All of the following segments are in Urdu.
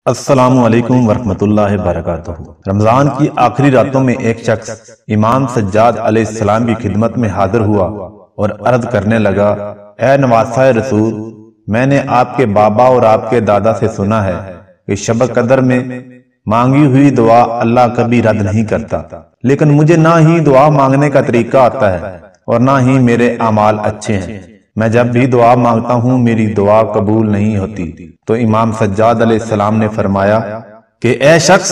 السلام علیکم ورحمۃ اللہ وبرکاتہ۔ رمضان کی آخری راتوں میں ایک شخص امام سجاد علیہ السلام کی خدمت میں حاضر ہوا اور عرض کرنے لگا، اے نواسہ رسول، میں نے آپ کے بابا اور آپ کے دادا سے سنا ہے کہ شب قدر میں مانگی ہوئی دعا اللہ کبھی رد نہیں کرتا، لیکن مجھے نہ ہی دعا مانگنے کا طریقہ آتا ہے اور نہ ہی میرے اعمال اچھے ہیں۔ میں جب بھی دعا مانگتا ہوں میری دعا قبول نہیں ہوتی۔ تو امام سجاد علیہ السلام نے فرمایا کہ اے شخص،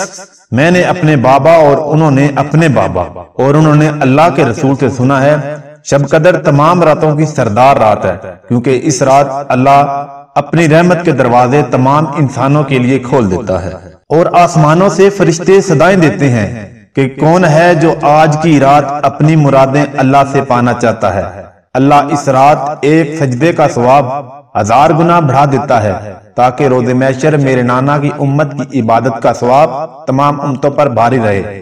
میں نے اپنے بابا اور انہوں نے اپنے بابا اور انہوں نے اللہ کے رسول سے سنا ہے، شب قدر تمام راتوں کی سردار رات ہے، کیونکہ اس رات اللہ اپنی رحمت کے دروازے تمام انسانوں کے لیے کھول دیتا ہے اور آسمانوں سے فرشتے صدائیں دیتے ہیں کہ کون ہے جو آج کی رات اپنی مرادیں اللہ سے پانا چاہتا ہے۔ اللہ اس رات ایک سجدے کا ثواب 1000 گنا بڑھا دیتا ہے تاکہ روز محشر میرے نانا کی امت کی عبادت کا ثواب تمام امتوں پر بھاری رہے۔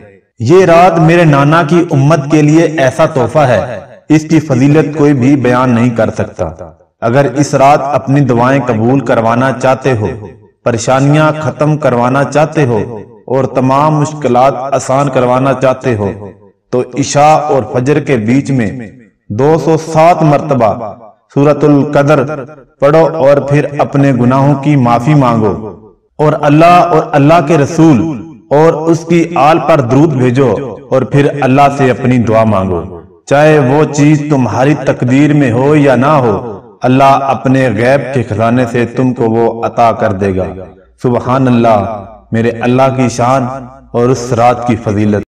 یہ رات میرے نانا کی امت کے لیے ایسا تحفہ ہے، اس کی فضیلت کوئی بھی بیان نہیں کر سکتا۔ اگر اس رات اپنی دعائیں قبول کروانا چاہتے ہو، پریشانیاں ختم کروانا چاہتے ہو اور تمام مشکلات آسان کروانا چاہتے ہو تو عشاء اور فجر کے بیچ میں 207 مرتبہ سورۃ القدر پڑھو اور پھر اپنے گناہوں کی معافی مانگو اور اللہ کے رسول اور اس کی آل پر درود بھیجو اور پھر اللہ سے اپنی دعا مانگو، چاہے وہ چیز تمہاری تقدیر میں ہو یا نہ ہو، اللہ اپنے غیب کے خزانے سے تم کو وہ عطا کر دے گا۔ سبحان اللہ، میرے اللہ کی شان اور اس رات کی فضیلت۔